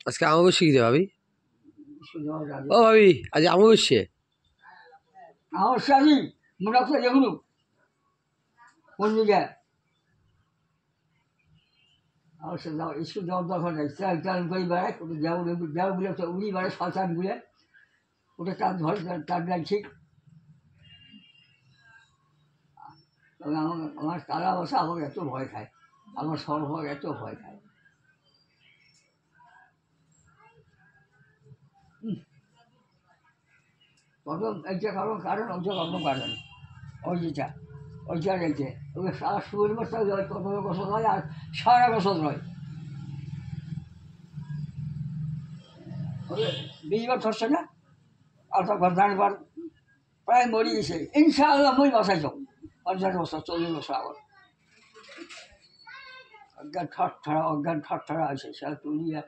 আজকে আমাবস্যা কি ভাবি? ও ভাবি আজ আমাবস্যা। আমাবস্যা আছি মনে রাখতে দেখুন কোন জায়গায় অবশ্য স্কুল যাওয়ার দরকার নেই চাল করে বেড়ায় ওটা যাও বলে উনি বেড়ায় শয়তান বলে ওটা তার ধরে তার গান ঠিক। তবে আমার তারা বসা আমাকে এত ভয় খায়, আমার সর্বভাগ এত ভয় খায়। প্রথম এইটা কারণ ওইটা অন্য কারণ ওই যেটা ওইটা রেখে ওকে সারা সুরের বছর হয়, কত বছর হয় আর সারা বছর নয়। ওকে 20 বার ধরছে না আর তখন বার প্রায় মরে গেছে। ইনশাআল্লাহ মই বাঁচাইছ 50 বছর 40 বছর আবার অজ্ঞান ঠাট্টারা আছে সে তুলিয়া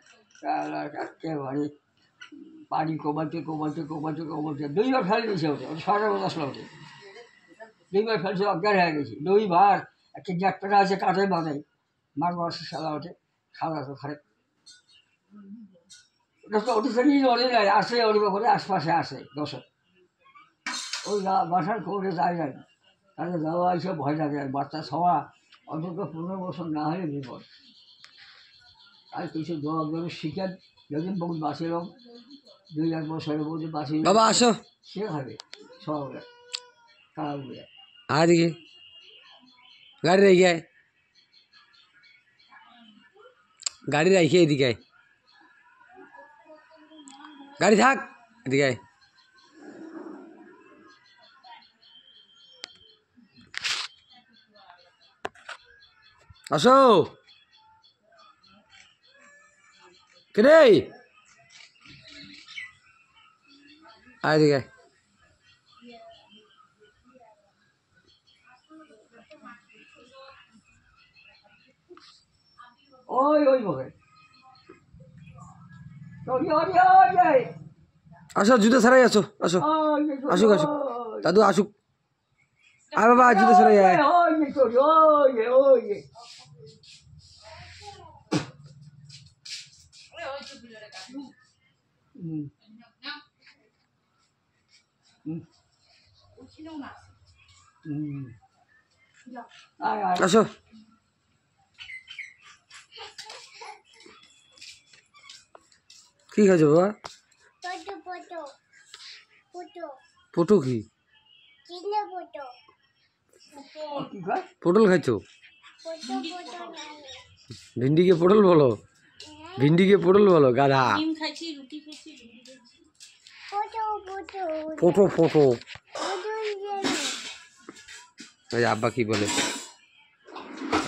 একেবারে পানি কমাতে 2 বার ফেলে দিয়েছে ওটা সারা বছর আসলে ওঠে 2 বার ফেলছে অজ্ঞান হয়ে গেছে 2 বার। একটা জ্যাকটা আছে কাঠে বাঁধাই মাঘ মাসে সাদা ওঠে সাদা তো খারে ওটা তো ওটা ফেলেই লড়ে যায় আসে ওর ব্যাপারে আশপাশে আসে দশে ওই বাসার খবরে যায় যায় তাহলে যাওয়া এসে ভয় লাগে বাচ্চা সওয়া অন্তত 15 বছর না হলে বিপদ। আর কিছু জবাব দেবে শিখেন যদিন বহুত বাঁচিল 2-1 বছরের মধ্যে বাঁচিল বাবা আসো সে হবে সব খারাপ হয়ে আদিকে গাড়ি রেখে গাড়ি রাখি এদিকে গাড়ি থাক এদিকে আসো কে এদিকে ওই ওই বকে আসো জুতো ছাড়াই আসো আসো আসুক আসুক দাদু আসুক আর বাবা জুতো ছাড়াই আয় আসো কি খাইছো বাবা? পটু কি পটল খাইছো? ভিন্ডিকে পটল বলো, ভিন্ডিকে পটল বলো গাধা। ফটো ফটো আব্বা কি বলে?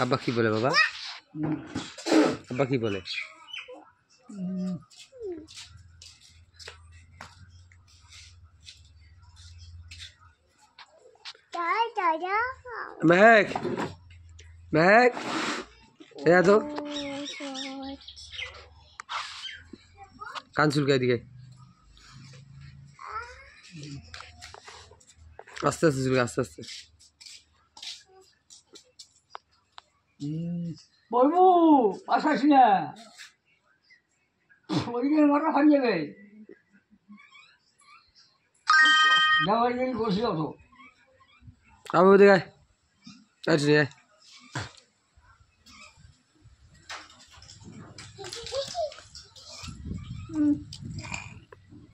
আব্বা কি বলে বাবা? আব্বা কি বলে? মেঘ মেঘ এ তো কান চুলকাই দিকে আস্তে আস্তে চুলকা আস্তে আস্তে। বলবো আসাস না ওইদিকে মাথা ফান যাবে যাওয়ার জন্য বসে অত আবু দিকে আচ্ছা নিয়ে হুম